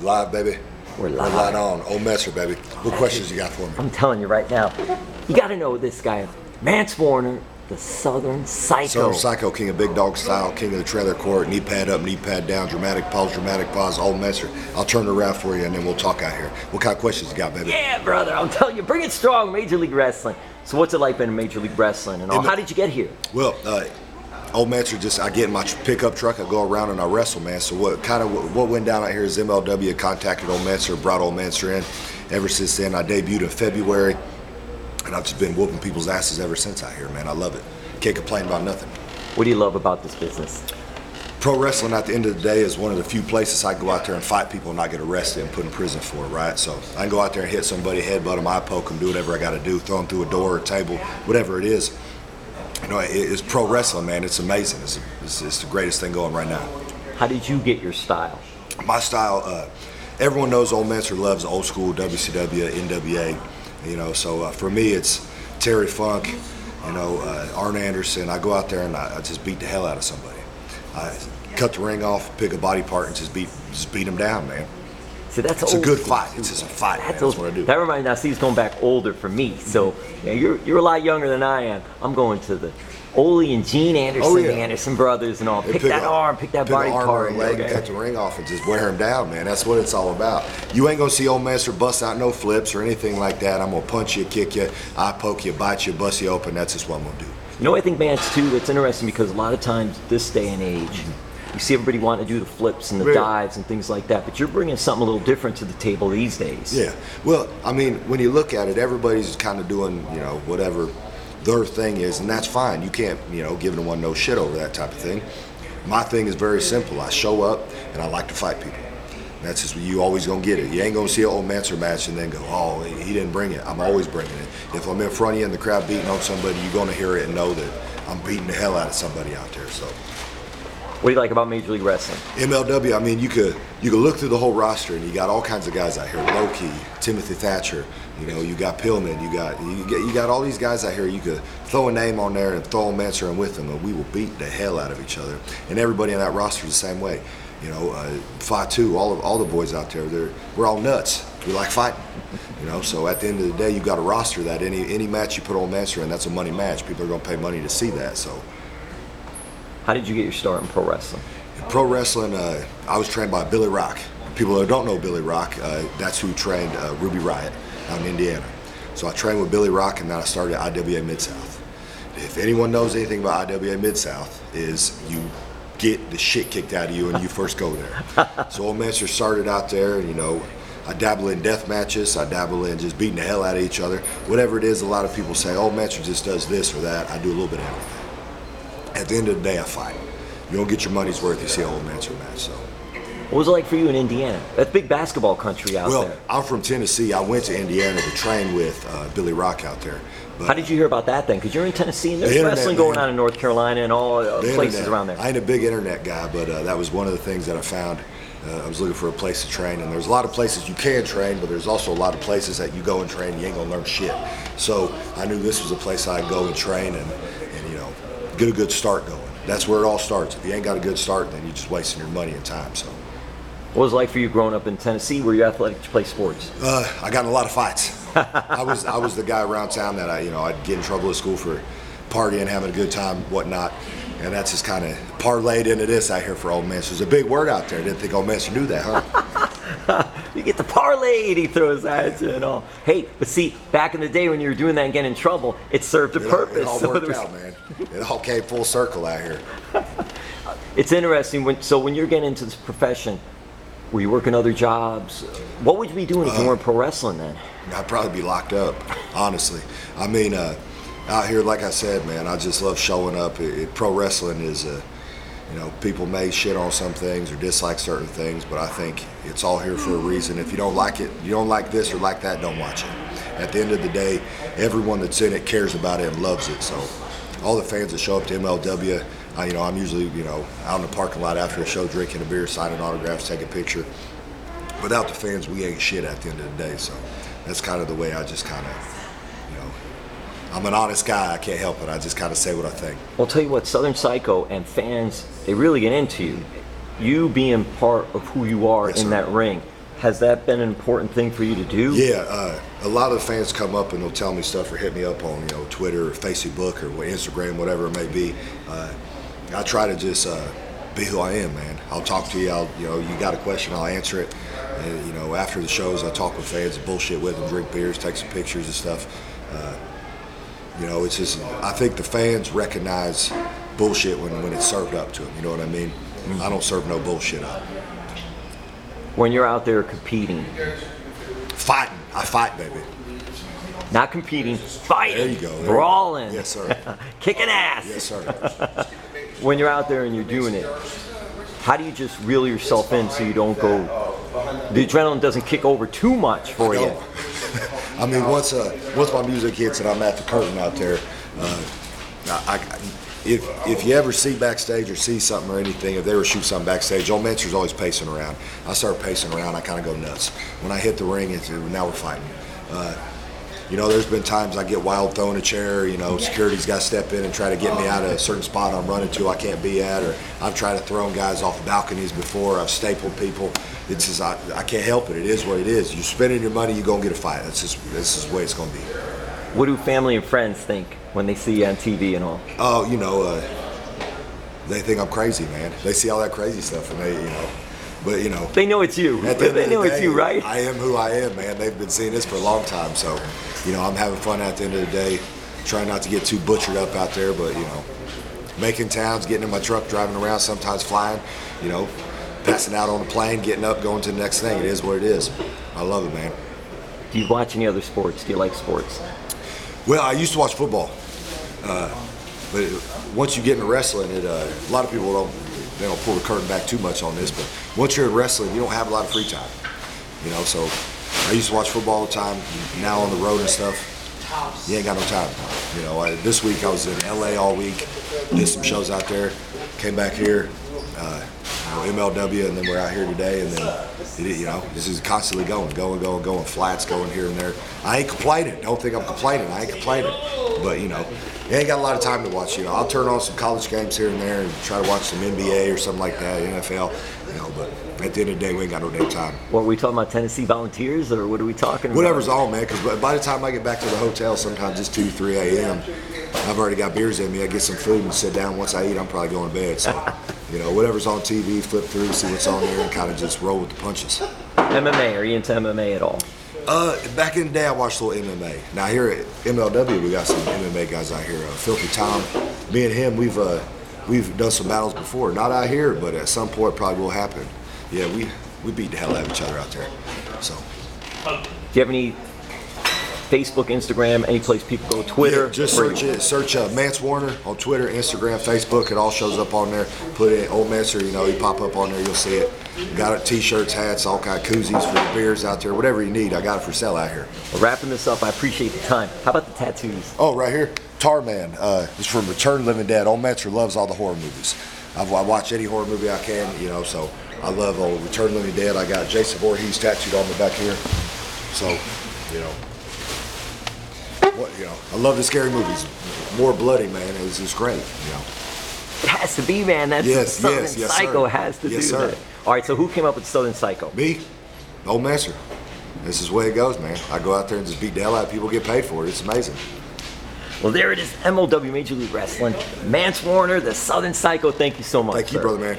Live, baby. We're live. We're live on. Old Messer, baby. What questions you got for me? I'm telling you right now, you got to know this guy, Mance Warner, the Southern Psycho. Southern Psycho, king of big dog style, king of the trailer court, knee pad up, knee pad down, dramatic pause, Old Messer. I'll turn it around for you and then we'll talk out here. What kind of questions you got, baby? Yeah, brother, I'm telling you, bring it strong, Major League Wrestling. So what's it like being in Major League Wrestling and all? How did you get here? Well, Old Mancer, I get in my pickup truck, I go around and I wrestle, man. So what went down out here is MLW contacted Old Mancer, brought Old Mancer in. Ever since then, I debuted in February, and I've just been whooping people's asses ever since out here, man. I love it. Can't complain about nothing. What do you love about this business? Pro wrestling, at the end of the day, is one of the few places I can go out there and fight people and not get arrested and put in prison for it, right? So I can go out there and hit somebody, headbutt them, eye poke them, do whatever I got to do, throw them through a door or a table, whatever it is. You know, it's pro wrestling, man. It's amazing. It's the greatest thing going right now. How did you get your style? My style, everyone knows Old Mancer loves old school WCW, NWA. You know, so for me, it's Terry Funk, you know, Arn Anderson. I go out there and I just beat the hell out of somebody. I cut the ring off, pick a body part, and just beat them down, man. See, that's it's a good fight. It's just a fight. That's what I do. That reminds me. Now, see, he's going back older for me. So yeah, you're a lot younger than I am. I'm going to the Ole and Gene Anderson, the Anderson brothers, and all. Pick that arm, pick that body part, cut the ring off, and just wear him down, man. That's what it's all about. You ain't gonna see Old Mancer bust out no flips or anything like that. I'm gonna punch you, kick you, eye poke you, bite you, bust you open. That's just what I'm gonna do. You know, I think, Mance, too, it's interesting because a lot of times this day and age, you see everybody wanting to do the flips and the dives and things like that, but you're bringing something a little different to the table these days. Yeah. Well, I mean, when you look at it, everybody's kind of doing, you know, whatever their thing is, and that's fine. You can't, you know, give anyone no shit over that type of thing. My thing is very simple. I show up and I like to fight people. That's just, you always gonna get it. You ain't gonna see an Old Mancer match and then go, oh, he didn't bring it. I'm always bringing it. If I'm in front of you and the crowd beating on somebody, you're gonna hear it and know that I'm beating the hell out of somebody out there. So. What do you like about Major League Wrestling? MLW, I mean, you could look through the whole roster and you got all kinds of guys out here. Low-Key, Timothy Thatcher, you know, you got Pillman, you got all these guys out here. You could throw a name on there and throw a Mancer in with them, and we will beat the hell out of each other. And everybody in that roster is the same way. You know, Fatu, all the boys out there, we're all nuts. We like fighting. You know, so at the end of the day, you got a roster that any match you put Old Mancer in, that's a money match. People are gonna pay money to see that. So. How did you get your start in pro wrestling? In pro wrestling, I was trained by Billy Roc. People that don't know Billy Roc, that's who trained Ruby Riott out in Indiana. So I trained with Billy Roc, and then I started at IWA Mid-South. If anyone knows anything about IWA Mid-South, is you get the shit kicked out of you when you first go there. So Old Mancer started out there, and, you know, I dabble in death matches, I dabble in just beating the hell out of each other. Whatever it is, a lot of people say, Old Mancer just does this or that. I do a little bit of everything. At the end of the day, I fight. You don't get your money's worth, you see an Old Mancer match. So. What was it like for you in Indiana? That's big basketball country out there. Well, I'm from Tennessee. I went to Indiana to train with Billy Roc out there. But how did you hear about that then? Because you're in Tennessee and there's wrestling going on in North Carolina and all places around there. I ain't a big internet guy, but that was one of the things that I found. I was looking for a place to train, and there's a lot of places you can train, but there's also a lot of places that you go and train, you ain't gonna learn shit. So I knew this was a place I'd go and train and you know, get a good start going. That's where it all starts. If you ain't got a good start, then you're just wasting your money and time. So. What was it like for you growing up in Tennessee? Were you athletic? Did you play sports? I got in a lot of fights. I was the guy around town that I'd get in trouble at school for partying, having a good time, whatnot, and that's just kind of parlayed into this out here for Old Mancer. There's a big word out there. Didn't think Old Mancer knew that, huh? You get the parlay, he throws at you and all. Hey, but see, back in the day when you were doing that and getting in trouble, it served a purpose. It all worked out, man. It all came full circle out here. It's interesting. When you're getting into this profession, were you working other jobs? What would you be doing if you weren't pro wrestling then? I'd probably be locked up, honestly. I mean, out here, like I said, man, I just love showing up. Pro wrestling is, you know, people may shit on some things or dislike certain things, but I think it's all here for a reason. If you don't like it, you don't like this or like that, don't watch it. At the end of the day, everyone that's in it cares about it and loves it. So all the fans that show up to MLW, you know, I'm usually, you know, out in the parking lot after a show, drinking a beer, signing autographs, taking a picture. Without the fans, we ain't shit at the end of the day. So that's kind of the way I just kind of, you know, I'm an honest guy. I can't help it. I just kind of say what I think. Well, I'll tell you what, Southern Psycho and fans, they really get into you. You being part of who you are in that ring. Has that been an important thing for you to do? Yeah, a lot of the fans come up and they'll tell me stuff or hit me up on Twitter or Facebook or Instagram, whatever it may be. I try to just be who I am, man. I'll talk to you. You got a question, I'll answer it. And, after the shows, I talk with fans, bullshit with them, drink beers, take some pictures and stuff. It's just, I think the fans recognize bullshit when it's served up to them. You know what I mean? I don't serve no bullshit up. When you're out there competing, fighting, I fight, baby. Not competing, fighting. There you go. Brawling. Yes, sir. Kicking ass. Yes, sir. When you're out there and you're doing it, how do you just reel yourself in so you don't go, the adrenaline doesn't kick over too much for you? I mean, once my music hits and I'm at the curtain out there, if you ever see backstage or see something or anything, if they ever shoot something backstage, old Mance's always pacing around. I start pacing around, I kind of go nuts. When I hit the ring, now we're fighting. There's been times I get wild throwing a chair, security's got to step in and try to get me out of a certain spot I'm running to I can't be at, or I've tried to throw guys off balconies before, I've stapled people. It's just, I can't help it. It is what it is. You're spending your money, you're going to get a fight. This is the way it's going to be. What do family and friends think when they see you on TV and all? Oh, they think I'm crazy, man. They see all that crazy stuff and but they know it's you. They know it's you, right? I am who I am, man. They've been seeing this for a long time, so I'm having fun at the end of the day. Trying not to get too butchered up out there, but making towns, getting in my truck, driving around, sometimes flying, passing out on a plane, getting up, going to the next thing. It is what it is. I love it, man. Do you watch any other sports? Do you like sports? Well, I used to watch football, but once you get into wrestling, a lot of people don't pull the curtain back too much on this, but once you're in wrestling, you don't have a lot of free time. So I used to watch football all the time. Now on the road and stuff, you ain't got no time. This week I was in LA all week, did some shows out there, came back here, MLW, and then we're out here today, and then this is constantly going, flats going here and there. I ain't complaining. Don't think I'm complaining. I ain't complaining. But you ain't got a lot of time to watch. I'll turn on some college games here and there and try to watch some NBA or something like that, NFL. But at the end of the day, we ain't got no damn time. What, are we talking about Tennessee Volunteers, or what are we talking about? Whatever's on, man, because by the time I get back to the hotel, sometimes it's 2, 3 a.m. I've already got beers in me. I get some food and sit down. Once I eat, I'm probably going to bed. So, whatever's on TV, flip through, see what's on there, and kind of just roll with the punches. MMA, are you into MMA at all? Back in the day, I watched a little MMA. Now here at MLW, we got some MMA guys out here. Filthy Tom, me and him, we've done some battles before. Not out here, but at some point, probably will happen. Yeah, we beat the hell out of each other out there. So. Do you have any Facebook, Instagram, any place people go, Twitter? Yeah, just search Mance Warner on Twitter, Instagram, Facebook. It all shows up on there. Put it Old Mance, you pop up on there, you'll see it. Got it, t-shirts, hats, all kind of koozies for the beers out there. Whatever you need, I got it for sale out here. Well, wrapping this up, I appreciate the time. How about the tattoos? Oh, right here, Tarman. It's from Return of the Living Dead. Old Mance loves all the horror movies. I watch any horror movie I can, so I love old Return of the Living Dead. I got Jason Voorhees tattooed on the back here. So, I love the scary movies. More bloody, man. It's just great. It has to be, man. That's Southern Psycho has to do that. All right, so who came up with Southern Psycho? Me, Old Mance. This is the way it goes, man. I go out there and just beat the hell out of people, get paid for it. It's amazing. Well, there it is. MLW Major League Wrestling. Mance Warner, the Southern Psycho. Thank you so much. Thank you, brother, man.